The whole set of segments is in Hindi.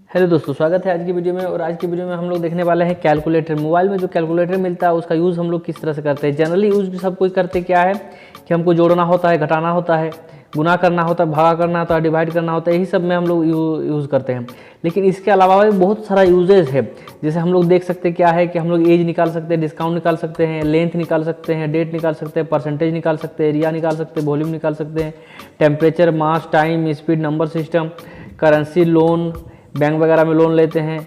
हेलो दोस्तों, स्वागत है आज की वीडियो में। और आज की वीडियो में हम लोग देखने वाले हैं कैलकुलेटर। मोबाइल में जो कैलकुलेटर मिलता है उसका यूज़ हम लोग किस तरह से करते हैं। जनरली यूज़ सब कोई करते क्या है कि हमको जोड़ना होता है, घटाना होता है, गुना करना होता है, भागा करना होता है, डिवाइड करना होता है, यही सब में हम लोग यूज़ करते हैं। लेकिन इसके अलावा भी बहुत सारा यूजेज है। जैसे हम लोग देख सकते हैं क्या है कि हम लोग एज निकाल सकते हैं, डिस्काउंट निकाल सकते हैं, लेंथ निकाल सकते हैं, डेट निकाल सकते हैं, परसेंटेज निकाल सकते हैं, एरिया निकाल सकते हैं, वॉल्यूम निकाल सकते हैं, temperature, mass, time, speed, number system, currency, loan, bank वगैरह में लोन लेते हैं,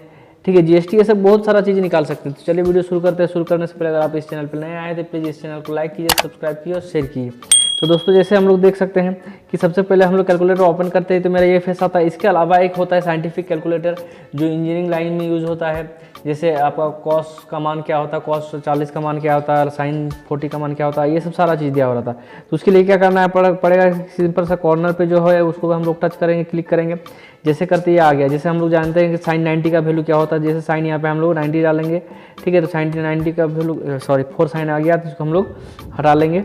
ठीक है, जीएसटी, ये सब बहुत सारा चीज़ निकाल सकते हैं। तो चलिए वीडियो शुरू करते हैं। शुरू करने से पहले अगर आप इस चैनल पर नए आए तो प्लीज़ इस चैनल को लाइक कीजिए, सब्सक्राइब कीजिए और शेयर कीजिए। तो दोस्तों जैसे हम लोग देख सकते हैं कि सबसे पहले हम लोग कैलकुलेटर ओपन करते हैं तो मेरा ये फेस आता है। इसके अलावा एक होता है साइंटिफिक कैलकुलेटर जो इंजीनियरिंग लाइन में यूज़ होता है। जैसे आपका कॉस का मान क्या होता है, कॉस 40 का मान क्या होता है, साइन 40 का मान क्या होता है, ये सब सारा चीज़ दिया हो रहा था। तो उसके लिए क्या करना है पड़ेगा, सिंपल सा कॉर्नर पे जो है उसको हम लोग टच करेंगे, क्लिक करेंगे, जैसे करते ये आ गया। जैसे हम लोग जानते हैं कि साइन 90 का वैल्यू क्या होता है। जैसे साइन यहाँ पे हम लोग 90 डालेंगे, ठीक है, तो साइन 90 का वैल्यू 4 साइन आ गया, तो इसको हम लोग हटा लेंगे,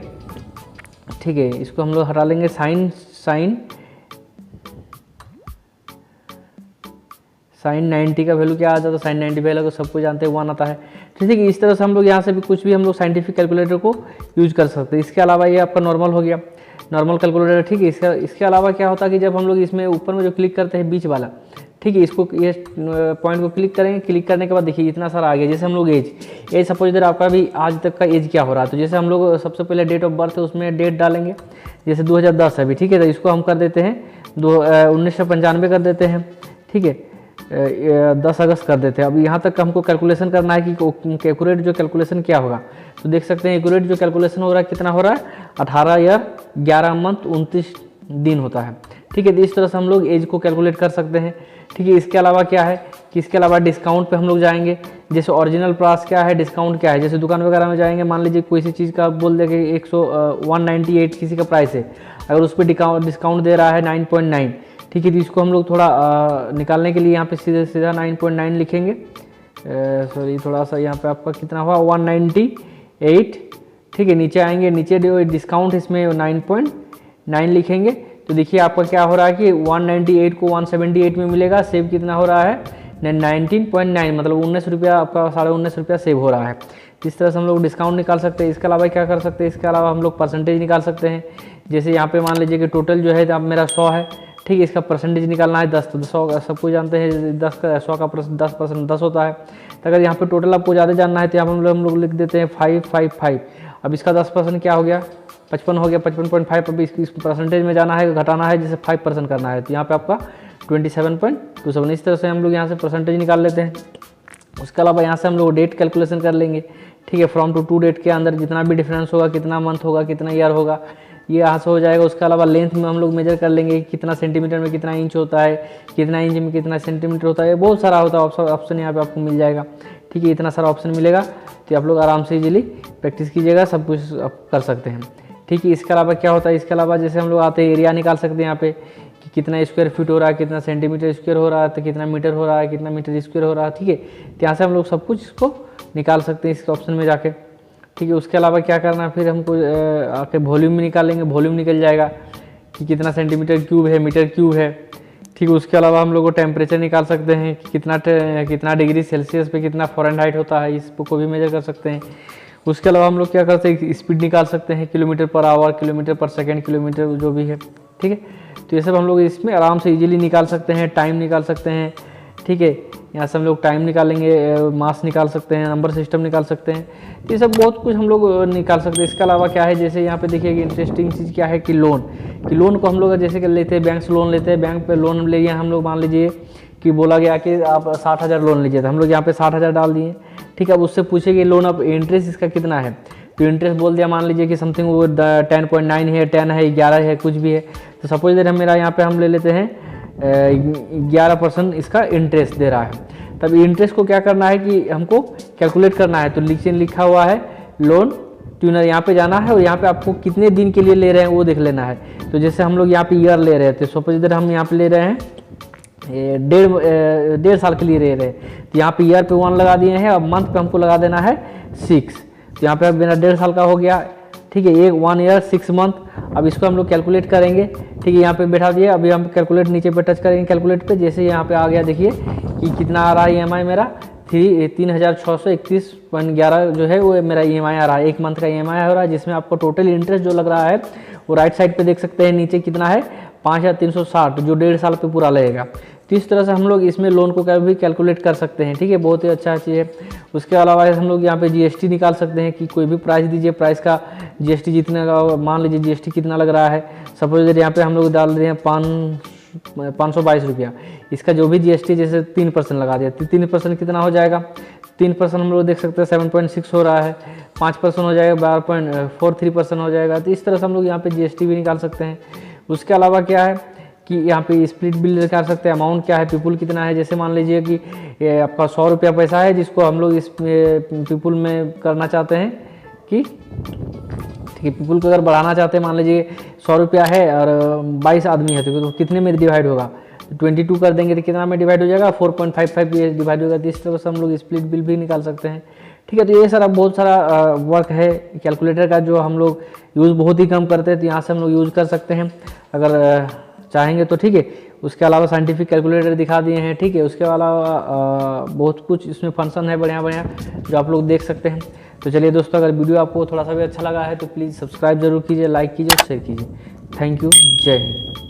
ठीक है, इसको हम लोग हटा लेंगे। साइन 90 का वैल्यू क्या आ जाता है, साइन 90 वैल्यू को सबको जानते हैं 1 आता है। ठीक है, इस तरह से हम लोग यहाँ से भी कुछ भी हम लोग साइंटिफिक कैलकुलेटर को यूज कर सकते हैं। इसके अलावा ये आपका नॉर्मल हो गया, नॉर्मल कैलकुलेटर, ठीक है। इसके अलावा क्या होता है कि जब हम लोग इसमें ऊपर में जो क्लिक करते हैं बीच वाला, ठीक है, इसको ये पॉइंट को क्लिक करेंगे। क्लिक करने के बाद देखिए इतना सारा आ गया। जैसे हम लोग एज सपोज इधर आपका भी आज तक का एज क्या हो रहा है, तो जैसे हम लोग सबसे पहले डेट ऑफ बर्थ है उसमें डेट डालेंगे। जैसे 2010 है अभी, ठीक है, तो इसको हम कर देते हैं 1995 कर देते हैं, ठीक है, 10 अगस्त कर देते हैं। अब यहाँ तक हमको कैलकुलेशन करना है कि एक्यूरेट जो कैलकुलेशन क्या होगा। तो देख सकते हैं एक्यूरेट जो कैलकुलेशन हो रहा है कितना हो रहा है, 18 ईयर 11 मंथ 29 दिन होता है, ठीक है। तो इस तरह से हम लोग एज को कैलकुलेट कर सकते हैं, ठीक है। इसके अलावा क्या है कि इसके अलावा डिस्काउंट पे हम लोग जाएंगे। जैसे ओरिजिनल प्राइस क्या है, डिस्काउंट क्या है। जैसे दुकान वगैरह में जाएंगे, मान लीजिए कोई सी चीज़ का बोल दे कि 198 किसी का प्राइस है, अगर उस पर डिस्काउंट दे रहा है 9.9, ठीक है, तो इसको हम लोग थोड़ा निकालने के लिए यहाँ पे सीधा 9.9 लिखेंगे। सॉरी, थोड़ा सा यहाँ पे आपका कितना हुआ 198, ठीक है। नीचे आएंगे, नीचे डिस्काउंट इसमें 9.9 लिखेंगे। तो देखिए आपका क्या हो रहा है कि 198 को 178 में मिलेगा। सेव कितना हो रहा है 19.9, मतलब 19 रुपया, आपका 19.5 रुपया सेव हो रहा है। इस तरह से हम लोग डिस्काउंट निकाल सकते हैं। इसके अलावा क्या कर सकते हैं, इसके अलावा हम लोग परसेंटेज निकाल सकते हैं। जैसे यहाँ पे मान लीजिए कि टोटल जो है अब मेरा 100 है, ठीक है, इसका परसेंटेज निकालना है 10। तो 100 सबको जानते हैं 10 का 100 का 10% 10 होता है। तो अगर यहाँ पे टोटल आपको ज़्यादा जानना है तो यहाँ पर हम लोग लिख देते हैं 555। अब इसका 10% क्या हो गया, 55 हो गया, 55.5। अब इस परसेंटेज में जाना है, घटाना है, जैसे 5% करना है, तो यहाँ पे आपका 27.27। इस तरह से हम लोग यहाँ से परसेंटेज निकाल लेते हैं। उसके अलावा यहाँ से हम लोग डेट कैलकुलेशन कर लेंगे, ठीक है। फ्रॉम टू डेट के अंदर जितना भी डिफरेंस होगा, कितना मंथ होगा, कितना ईयर होगा, ये यहाँ से हो जाएगा। उसके अलावा लेंथ में हम लोग मेजर कर लेंगे, कितना सेंटीमीटर में कितना इंच होता है, कितना इंच में कितना सेंटीमीटर होता है, बहुत सारा होता है ऑप्शन यहाँ पे आपको मिल जाएगा, ठीक है। इतना सारा ऑप्शन मिलेगा तो आप लोग आराम से इजीली प्रैक्टिस कीजिएगा, सब कुछ आप कर सकते हैं, ठीक है। इसके अलावा क्या होता है, इसके अलावा जैसे हम लोग आते हैं एरिया निकाल सकते हैं यहाँ पे कि कितना स्क्वायर फीट हो रहा है, कितना सेंटीमीटर स्क्वायर हो रहा है, तो कितना मीटर हो रहा है, कितना मीटर स्क्वायर हो रहा है, ठीक है। तो यहाँ से हम लोग सब कुछ इसको निकाल सकते हैं इस ऑप्शन में जाके, ठीक है। उसके अलावा क्या करना है, फिर हमको आके वॉल्यूम में निकालेंगे, वॉल्यूम निकल जाएगा कि कितना सेंटीमीटर क्यूब है, मीटर क्यूब है, ठीक है। उसके अलावा हम लोग को टेम्परेचर निकाल सकते हैं कि कितना डिग्री सेल्सियस पे कितना फ़ारेनहाइट होता है, इसको भी मेजर कर सकते हैं। उसके अलावा हम लोग क्या करते हैं, स्पीड निकाल सकते हैं, किलोमीटर पर आवर, किलोमीटर पर सेकेंड, किलोमीटर जो भी है, ठीक है। तो ये सब हम लोग इसमें आराम से इजीली निकाल सकते हैं। टाइम निकाल सकते हैं, ठीक है, यहाँ से हम लोग टाइम निकालेंगे, मास निकाल सकते हैं, नंबर सिस्टम निकाल सकते हैं, ये सब बहुत कुछ हम लोग निकाल सकते हैं। इसके अलावा क्या है, जैसे यहाँ पे देखिए इंटरेस्टिंग चीज़ क्या है कि लोन को हम लोग जैसे कि लेते हैं, बैंक से लोन लेते हैं, बैंक पे लोन ले लिया हम लोग, मान लीजिए कि बोला गया कि आप 60,000 लोन लीजिए, तो हम लोग यहाँ पे 60,000 डाल दिए, ठीक है। अब उससे पूछे कि लोन अब इंटरेस्ट इसका कितना है, तो इंटरेस्ट बोल दिया, मान लीजिए कि समथिंग वो 10.9 है, 10 है, 11 है, कुछ भी है। तो सपोज देर मेरा यहाँ पे हम ले लेते हैं 11% इसका इंटरेस्ट दे रहा है। तब इंटरेस्ट को क्या करना है कि हमको कैलकुलेट करना है। तो नीचे लिखा हुआ है लोन ट्यूनर, यहाँ पे जाना है और यहाँ पे आपको कितने दिन के लिए ले रहे हैं वो देख लेना है। तो जैसे हम लोग यहाँ पे ईयर ले रहे थे, सपोज इधर हम यहाँ पे ले रहे हैं 1.5 साल के लिए ले रहे हैं, तो यहाँ पे ईयर पे 1 लगा दिए हैं। अब मंथ पे हमको लगा देना है 6, तो यहाँ पे अब मेरा 1.5 साल का हो गया, ठीक है, 1 ईयर 6 मंथ। अब इसको हम लोग कैलकुलेट करेंगे, ठीक है, यहाँ पे बैठा दिए। अभी हम कैलकुलेट नीचे पे टच करेंगे कैलकुलेट पे, जैसे यहाँ पे आ गया देखिए कि कितना आ रहा है EMI मेरा 3631.11 जो है वो मेरा EMI आ रहा है, 1 मंथ का EMI हो रहा है, जिसमें आपको टोटल इंटरेस्ट जो लग रहा है वो राइट साइड पे देख सकते हैं नीचे कितना है 5360, जो 1.5 साल पे पूरा लगेगा। तो इस तरह से हम लोग इसमें लोन को कभी कैलकुलेट कर सकते हैं, ठीक है, बहुत ही अच्छा चीज़ है। उसके अलावा हम लोग यहाँ पे GST निकाल सकते हैं कि कोई भी प्राइस दीजिए, प्राइस का GST जितने का मान लीजिए GST कितना लग रहा है, सपोज यहाँ पे हम लोग डाल रहे हैं 522 रुपया, इसका जो भी GST जैसे 3% लगा दिया तो 3% कितना हो जाएगा, 3% हम लोग देख सकते हैं 7.6 हो रहा है, 5% हो जाएगा 12.43% हो जाएगा। तो इस तरह से हम लोग यहाँ पे GST भी निकाल सकते हैं। उसके अलावा क्या है कि यहाँ पे स्प्लिट बिल निकाल सकते हैं, अमाउंट क्या है, पीपुल कितना है, जैसे मान लीजिए कि ये आपका 100 रुपया पैसा है जिसको हम लोग इस पीपुल में करना चाहते हैं कि ठीक है, पीपुल को अगर बढ़ाना चाहते हैं, मान लीजिए 100 रुपया है और 22 आदमी है तो कितने में डिवाइड होगा, 22 कर देंगे तो कितना में डिवाइड हो जाएगा, 4.55 ये डिवाइड होगा। तो इस तरह से हम लोग स्प्लिट बिल भी निकाल सकते हैं, ठीक है। तो ये सारा बहुत सारा वर्क है कैलकुलेटर का जो हम लोग यूज़ बहुत ही कम करते हैं, तो यहाँ से हम लोग यूज़ कर सकते हैं अगर चाहेंगे तो, ठीक है। उसके अलावा साइंटिफिक कैलकुलेटर दिखा दिए हैं, ठीक है। उसके अलावा बहुत कुछ इसमें फंक्शन है बढ़िया बढ़िया जो आप लोग देख सकते हैं। तो चलिए दोस्तों, अगर वीडियो आपको थोड़ा सा भी अच्छा लगा है तो प्लीज़ सब्सक्राइब जरूर कीजिए, लाइक कीजिए, शेयर कीजिए। थैंक यू, जय हिंद।